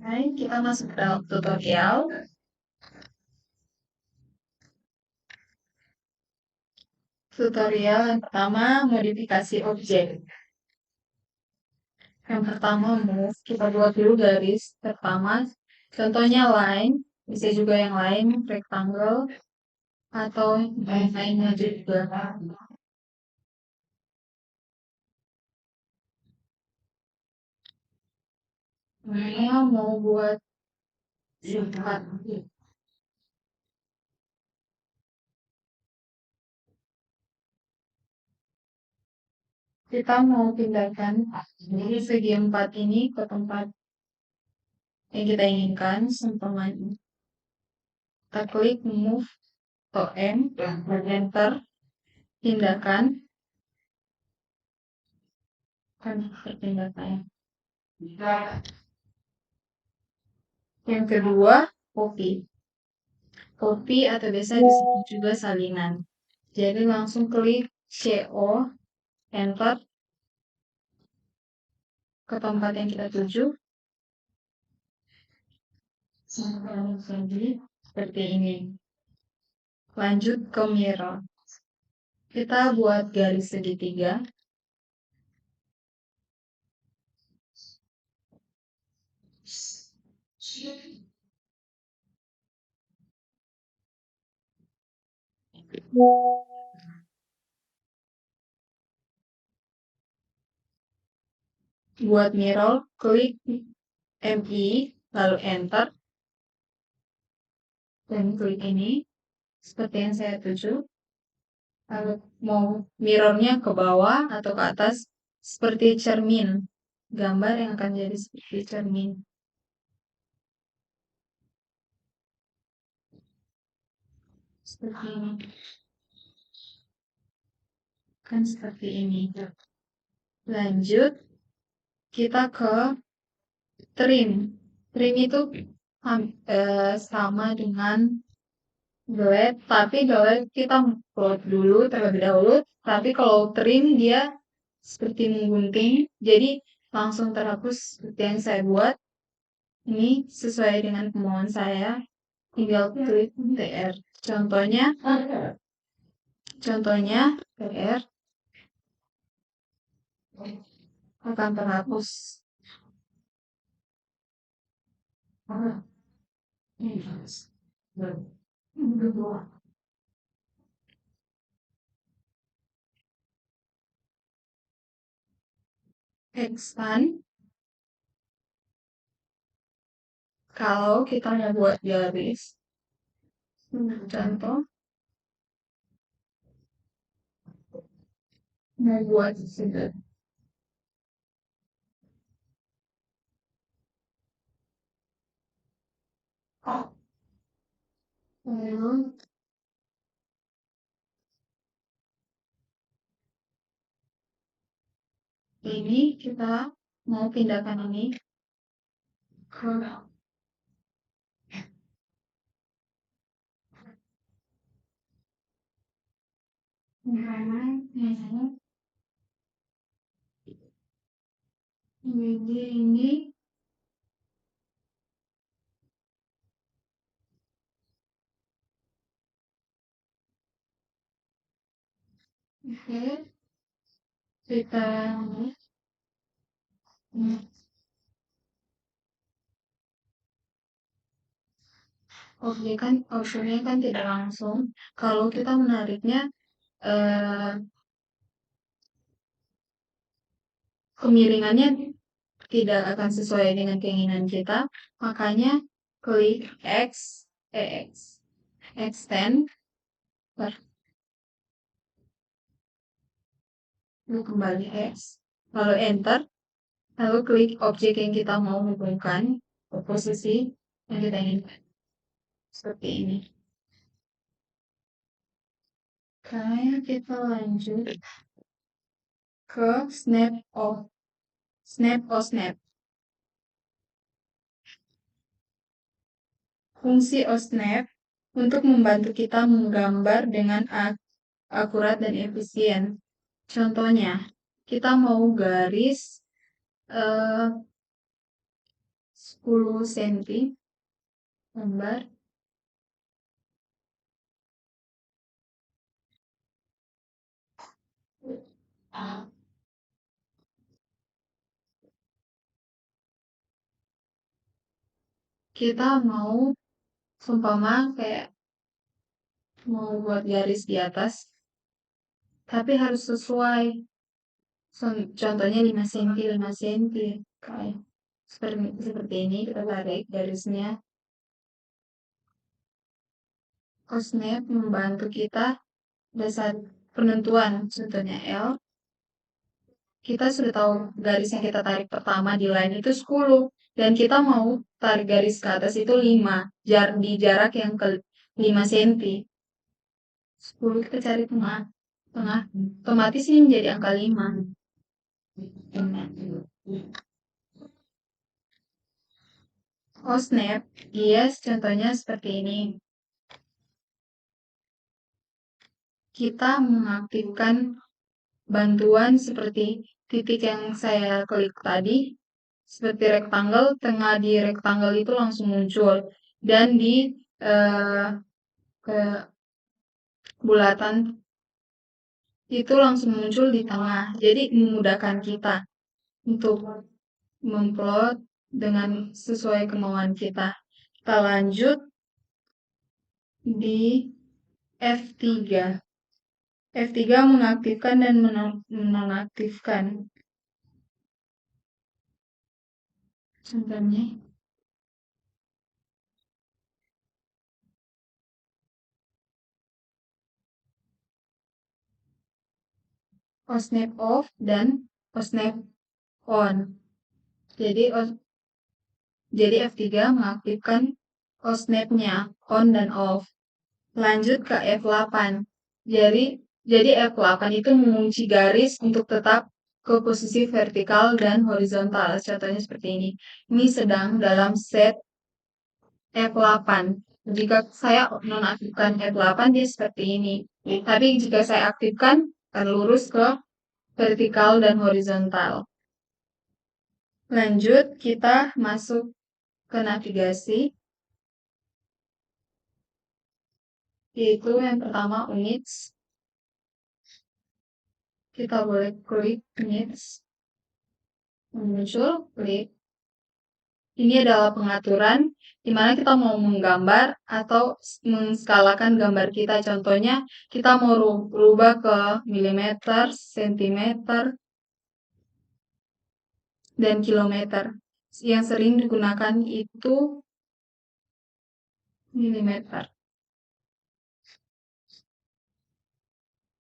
Hai, kita masuk ke dalam tutorial. Tutorial yang pertama, modifikasi objek. Yang pertama, move. Kita buat dulu garis pertama. Contohnya line, bisa juga yang lain, rectangle, atau yang lainnya juga. Saya mau buat 4. Kita mau pindahkan dari segi 4 ini ke tempat yang kita inginkan. Sempurna. Kita klik move atau M, enter, pindahkan. Kan perpindahan. Yang kedua, copy. Copy atau biasa disebut juga salinan. Jadi langsung klik CO, enter ke tempat yang kita tuju. Seperti ini. Lanjut ke mirror. Kita buat garis segitiga. Buat mirror, klik MI, lalu enter. Dan klik ini, seperti yang saya tuju. Lalu mau mirrornya ke bawah atau ke atas, seperti cermin. Gambar yang akan jadi seperti cermin. Seperti ini. Kan seperti ini. Lanjut, kita ke trim. Trim itu sama dengan delete, tapi delete kita plot dulu terlebih dahulu. Tapi kalau trim dia seperti menggunting, jadi langsung terhapus seperti yang saya buat. Ini sesuai dengan kemauan saya. Tinggal klik TR. Contohnya TR akan terhapus. Expand. Kalau kita mau buat garis, contoh, mau buat segel. Lalu ini kita mau pindahkan ini ke ini oke, kita opsinya kan tidak langsung. Kalau kita menariknya kemiringannya tidak akan sesuai dengan keinginan kita, makanya klik extend, lalu kembali X, lalu enter, lalu klik objek yang kita mau hubungkan ke posisi yang kita inginkan. Seperti ini. Kayak kita lanjut ke snap. Fungsi snap untuk membantu kita menggambar dengan akurat dan efisien. Contohnya, kita mau garis 10 cm gambar. Kita mau seumpama kayak mau buat garis di atas, tapi harus sesuai. Contohnya 5 cm, 5 cm. Kayak seperti ini, kita tarik garisnya. Osnap membantu kita dasar penentuan, contohnya L. Kita sudah tahu garis yang kita tarik pertama di line itu 10. Dan kita mau tarik garis ke atas itu 5. Di jarak yang ke 5 cm. 10 kita cari tengah. Tengah. Otomatis ini menjadi angka 5. Osnap, yes, contohnya seperti ini. Kita mengaktifkan bantuan seperti titik yang saya klik tadi, seperti rectangle, tengah di rectangle itu langsung muncul, dan di ke bulatan itu langsung muncul di tengah. Jadi memudahkan kita untuk memplot dengan sesuai kemauan kita. Kita lanjut di F3. F3 mengaktifkan dan menonaktifkan. Contohnya, OSNAP off dan OSNAP on. Jadi F3 mengaktifkan OSNAP-nya on dan off. Lanjut ke F8. Jadi F8 itu mengunci garis untuk tetap ke posisi vertikal dan horizontal. Contohnya seperti ini. Ini sedang dalam set F8. Jika saya nonaktifkan F8, dia seperti ini. Tapi jika saya aktifkan, akan lurus ke vertikal dan horizontal. Lanjut, kita masuk ke navigasi. Yaitu yang pertama units. Kita boleh klik units. Muncul, klik. Ini adalah pengaturan di mana kita mau menggambar atau menskalakan gambar kita. Contohnya, kita mau rubah ke milimeter, sentimeter, dan kilometer. Yang sering digunakan itu milimeter.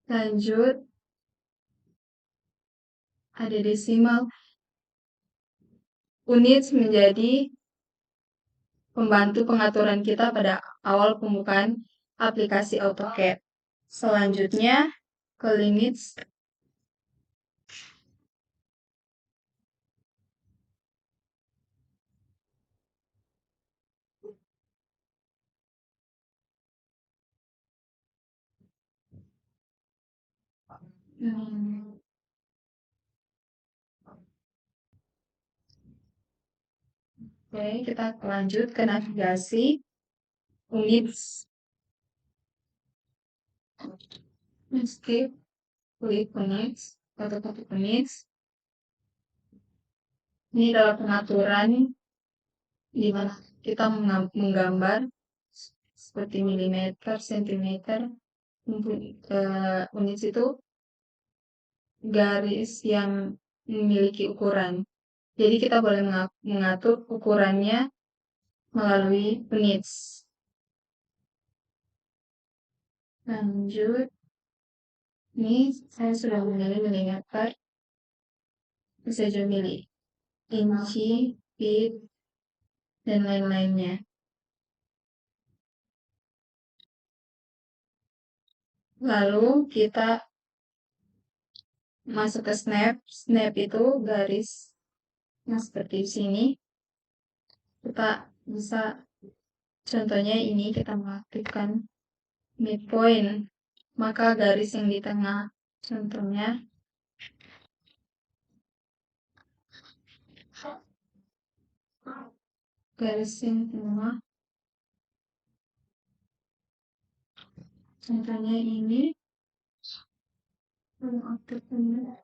Lanjut, ada desimal. Units menjadi pembantu pengaturan kita pada awal pembukaan aplikasi AutoCAD. Selanjutnya, ke limits. Oke, kita lanjut ke navigasi. Units. Skip, klik units, atau ketik units. Ini adalah pengaturan di mana kita menggambar seperti milimeter, sentimeter. Units itu garis yang memiliki ukuran. Jadi kita boleh mengatur ukurannya melalui units. Lanjut. Ini saya sudah memilih milimeter. Bisa juga milih inci, feet, dan lain-lainnya. Lalu kita masuk ke snap. Snap itu garis yang seperti sini. Kita bisa, contohnya ini kita mengaktifkan midpoint. Maka garis yang di tengah, contohnya garisin tengah. Contohnya ini. Aktif ini.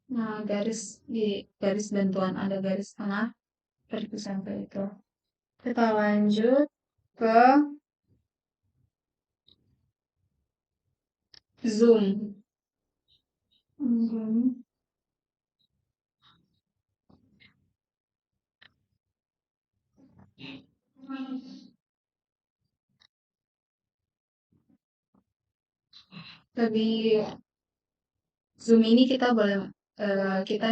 Nah, garis bantuan ada garis tengah seperti sampai itu. Kita lanjut ke zoom. Lebih zoom ini kita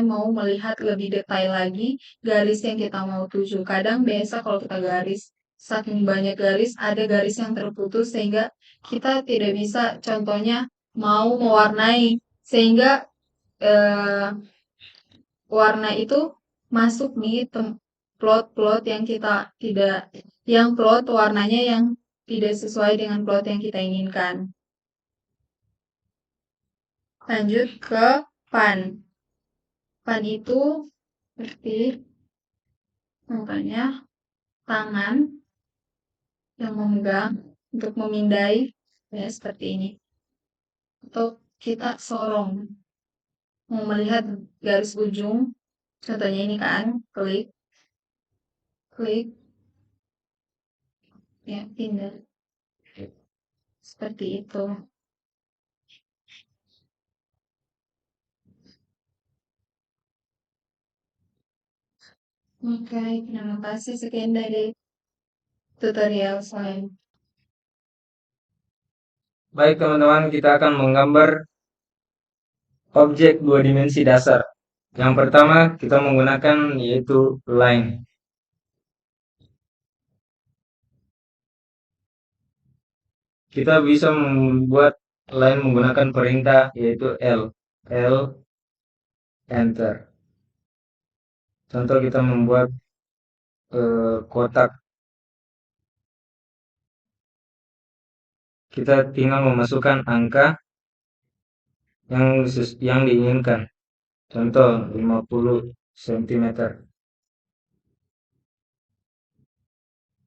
mau melihat lebih detail lagi garis yang kita mau tuju. Kadang biasa kalau kita garis, saking banyak garis, ada garis yang terputus sehingga kita tidak bisa, contohnya mau mewarnai, sehingga eh, warna itu masuk di plot-plot yang kita tidak, yang plot warnanya yang tidak sesuai dengan plot yang kita inginkan. Lanjut ke pan. Pan itu seperti contohnya tangan yang memegang untuk memindai, ya seperti ini. Atau kita sorong, mau melihat garis ujung, contohnya ini kan, klik, klik, ya pindah. Seperti itu. Oke, terima kasih. Sekian dari tutorial saya. Baik teman-teman, kita akan menggambar objek dua dimensi dasar. Yang pertama kita menggunakan yaitu line. Kita bisa membuat line menggunakan perintah yaitu L. L, enter. Contoh kita membuat kotak. Kita tinggal memasukkan angka yang diinginkan. Contoh 50 cm.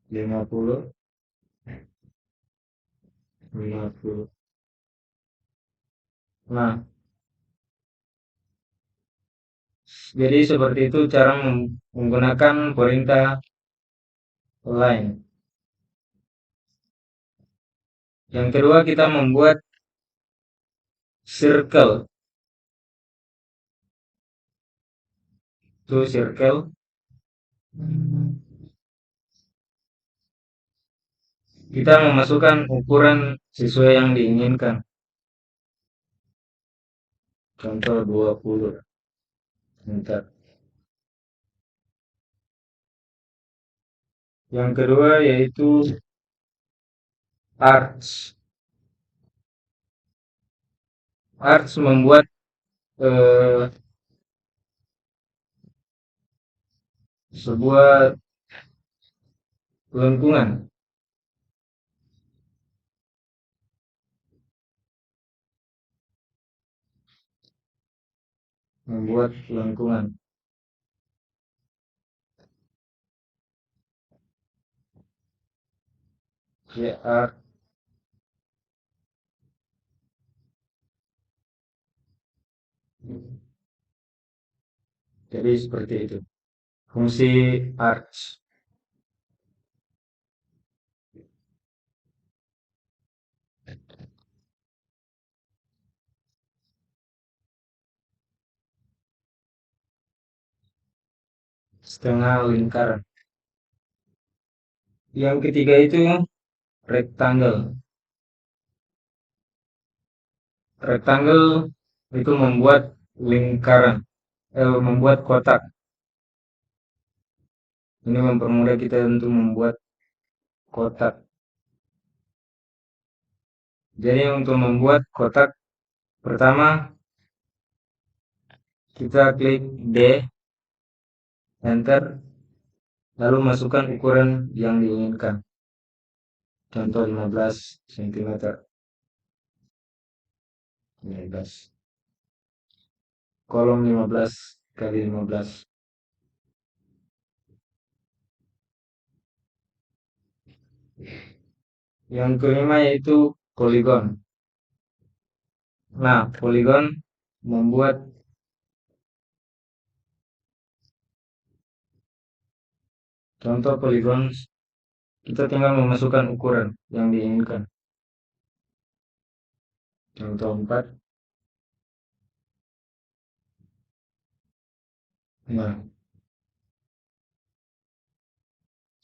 50, 50. Nah, jadi seperti itu cara menggunakan perintah line. Yang kedua kita membuat circle. Itu circle. Kita memasukkan ukuran sesuai yang diinginkan. Contoh 20. Bentar. Yang kedua yaitu arch. Arch membuat sebuah lengkungan. Membuat lengkungan. Ya, arch. Jadi seperti itu. Fungsi arch. Setengah lingkaran. Yang ketiga itu rectangle. Rectangle itu membuat lingkaran, membuat kotak. Ini mempermudah kita untuk membuat kotak. Jadi untuk membuat kotak, pertama kita klik D, enter, lalu masukkan ukuran yang diinginkan. Contoh 15 cm. 15. Kolom 15 kali 15. Yang kelima yaitu poligon. Nah, poligon membuat contoh poligon, kita tinggal memasukkan ukuran yang diinginkan. Contoh 4. Nah,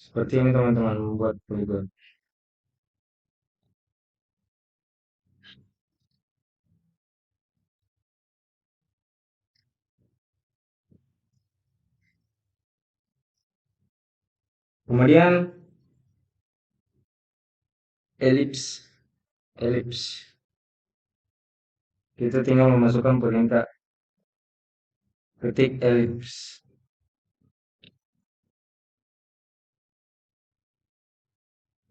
seperti ini teman-teman membuat poligon. Kemudian elips. Elips. Kita tinggal memasukkan perintah ketik elips.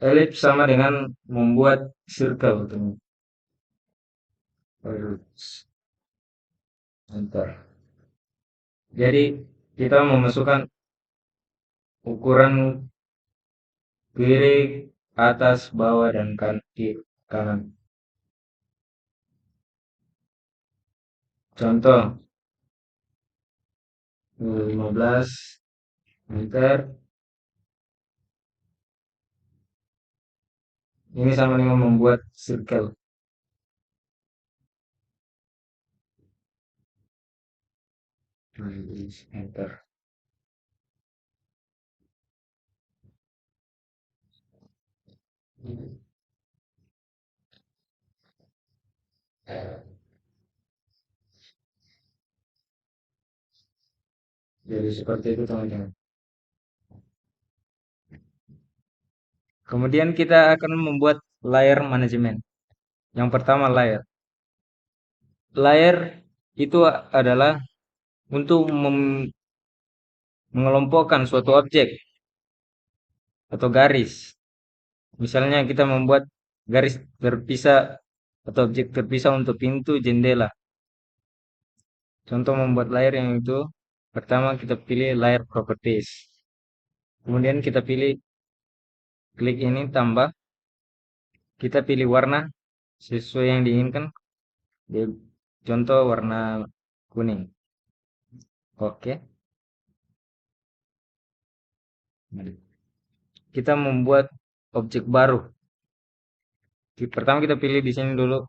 Elips sama dengan membuat circle, teman. Elips. Enter. Jadi kita memasukkan ukuran kiri, atas, bawah, dan kanan. Contoh 15 meter. Ini sama dengan membuat circle. Enter. Jadi seperti itu teman-teman. Kemudian kita akan membuat layer manajemen. Yang pertama layer. Layer itu adalah untuk mengelompokkan suatu objek atau garis. Misalnya kita membuat garis terpisah atau objek terpisah untuk pintu, jendela. Contoh membuat layer yang itu, pertama kita pilih layer properties. Kemudian kita pilih klik ini tambah. Kita pilih warna sesuai yang diinginkan. Contoh warna kuning. Oke. Kita membuat objek baru. Pertama kita pilih di sini dulu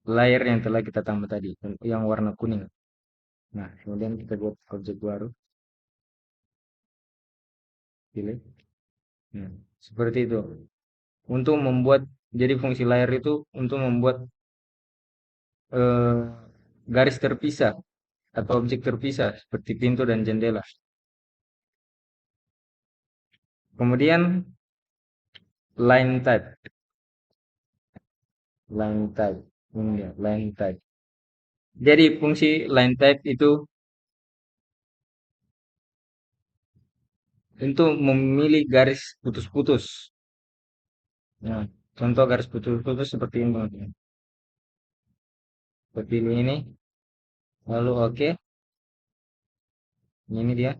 layer yang telah kita tambah tadi, yang warna kuning. Nah, kemudian kita buat objek baru. Pilih. Nah, seperti itu. Untuk membuat, jadi fungsi layer itu untuk membuat eh, garis terpisah atau objek terpisah seperti pintu dan jendela. Kemudian line type. Line type. Ini dia, line type. Jadi fungsi line type itu untuk memilih garis putus-putus. Nah, contoh garis putus-putus seperti ini, teman-teman. Kita pilih ini, lalu oke. Ini dia.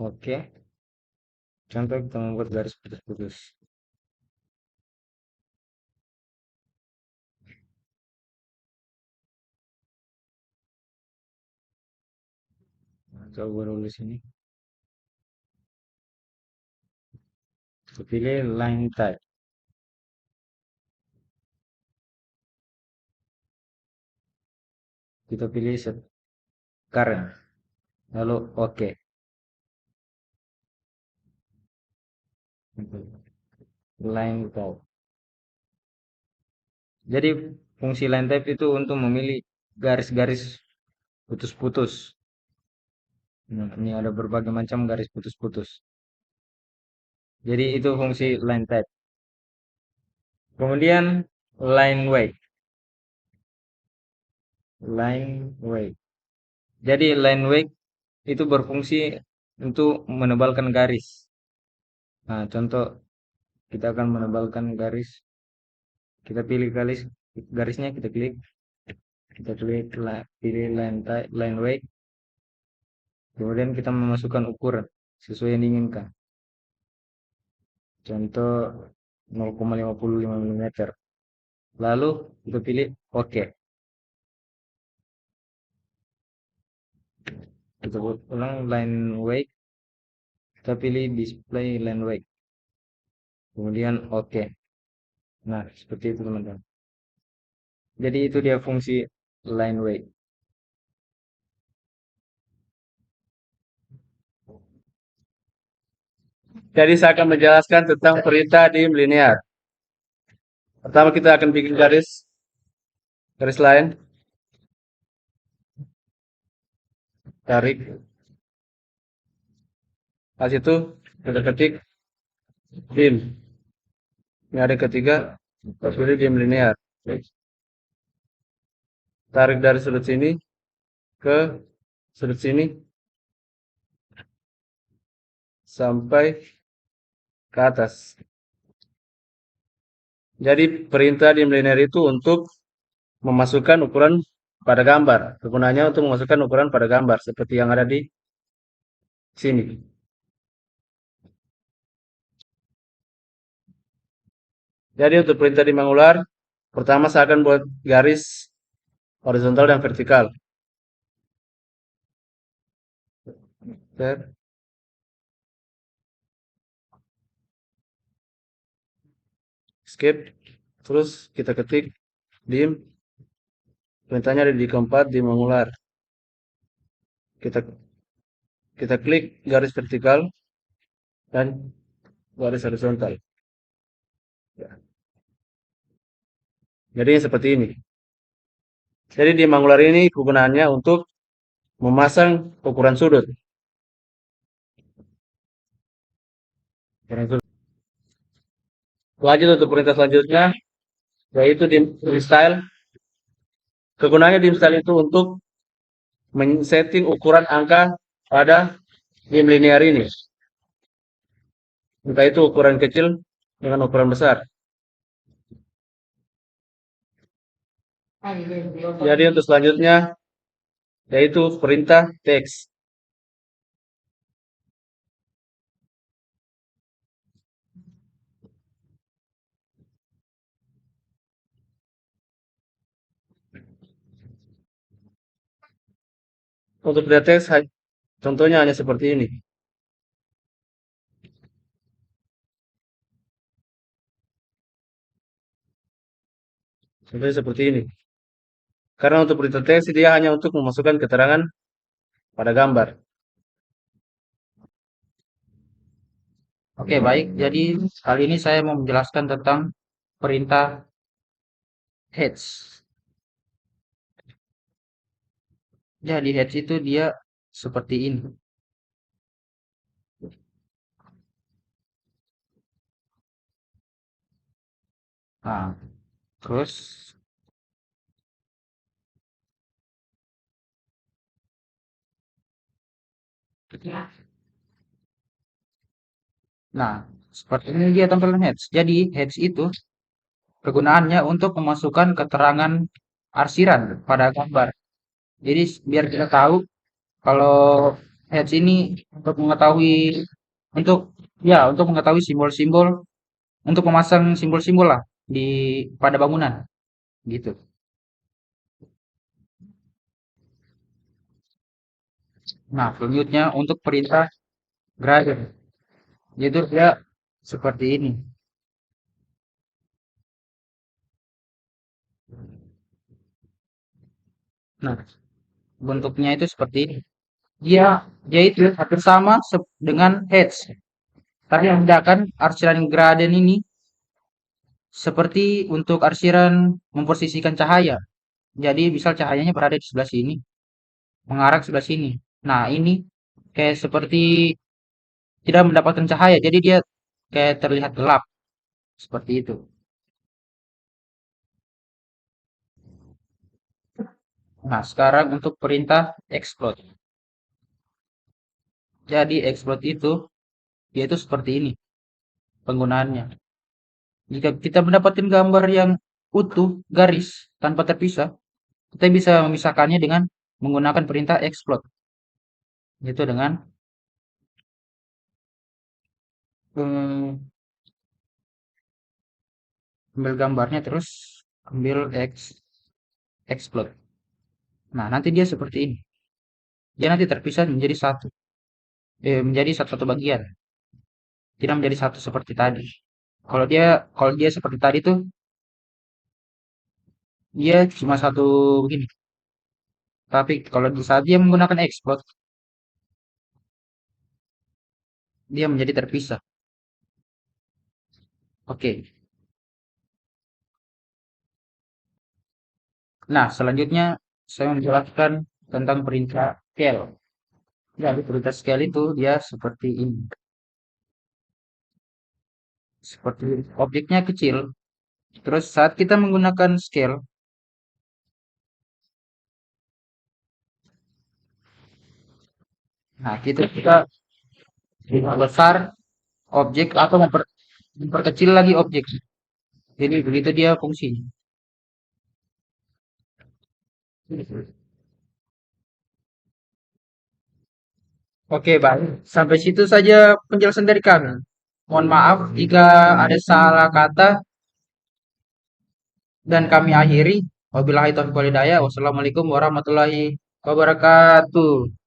Oke. Contoh kita membuat garis putus-putus. Nah, coba dulu sini. Kita pilih line type. Kita pilih current. Lalu oke. Line type. Jadi fungsi line type itu untuk memilih garis-garis putus-putus. Nah, ini ada berbagai macam garis putus-putus. Jadi itu fungsi line type. Kemudian line weight. Line weight. Jadi line weight itu berfungsi untuk menebalkan garis. Nah, contoh kita akan menebalkan garis. Kita pilih garis garisnya kita klik, pilih line weight, kemudian kita memasukkan ukuran sesuai yang diinginkan. Contoh 0,55 mm. Lalu kita pilih OK. Kita ulang line weight, kita pilih display line weight, kemudian OK. Nah, seperti itu teman-teman. Jadi itu dia fungsi line weight. Jadi saya akan menjelaskan tentang perintah dim linear. Pertama kita akan bikin garis line, tarik. Pas itu kita ketik dim. Ini ada ketiga, pilih dim linear. Tarik dari sudut sini ke sudut sini sampai ke atas. Jadi perintah dim linear itu untuk memasukkan ukuran pada gambar. Kegunaannya untuk memasukkan ukuran pada gambar seperti yang ada di sini. Jadi untuk perintah dim angular, pertama saya akan buat garis horizontal dan vertikal. Escape, terus kita ketik dim, perintahnya ada di keempat dim angular. Kita klik garis vertikal dan garis horizontal. Ya. Jadi seperti ini. Jadi dim angular ini kegunaannya untuk memasang ukuran sudut. Lanjut untuk perintah selanjutnya, yaitu dim style. Kegunaannya dim style itu untuk men-setting ukuran angka pada dim linear ini. Entah itu ukuran kecil dengan ukuran besar. Jadi untuk selanjutnya, yaitu perintah teks. Untuk perintah teks, contohnya hanya seperti ini. Contohnya seperti ini. Karena untuk perintah teks dia hanya untuk memasukkan keterangan pada gambar. Oke, baik. Jadi kali ini saya mau menjelaskan tentang perintah heads. Jadi heads itu dia seperti ini. Nah, terus nah, seperti ini dia tampilan heads. Jadi heads itu kegunaannya untuk memasukkan keterangan arsiran pada gambar. Jadi biar kita tahu kalau heads ini untuk mengetahui untuk untuk mengetahui simbol-simbol untuk memasang simbol-simbol lah di pada bangunan gitu. Nah, selanjutnya untuk perintah gradient, yaitu dia seperti ini. Nah, bentuknya itu seperti ini. Dia itu hampir sama dengan heads. Tapi yang membedakan arsiran gradient ini seperti untuk arsiran memposisikan cahaya. Jadi misal cahayanya berada di sebelah sini, mengarah ke sebelah sini. Nah, ini kayak seperti tidak mendapatkan cahaya, jadi dia kayak terlihat gelap. Seperti itu. Nah, sekarang untuk perintah explode. Jadi explode itu yaitu seperti ini penggunaannya. Jika kita mendapatkan gambar yang utuh, garis, tanpa terpisah, kita bisa memisahkannya dengan menggunakan perintah explode, yaitu dengan ambil gambarnya terus ambil explode. Nah, nanti dia seperti ini. Dia nanti terpisah menjadi menjadi satu-satu bagian, tidak menjadi satu seperti tadi. Kalau dia seperti tadi tuh dia cuma satu begini. Tapi kalau di saat dia menggunakan explode, dia menjadi terpisah. Oke. Nah, selanjutnya saya menjelaskan tentang perintah scale. Jadi perintah scale itu dia seperti ini. Seperti objeknya kecil. Terus saat kita menggunakan scale, nah kita membesar objek atau memperkecil lagi objek. Jadi begitu dia fungsinya. Oke, baik. Sampai situ saja penjelasan dari kami. Mohon maaf jika ada salah kata dan kami akhiri. Wabillahi taufiq wal hidayah. Wassalamualaikum warahmatullahi wabarakatuh.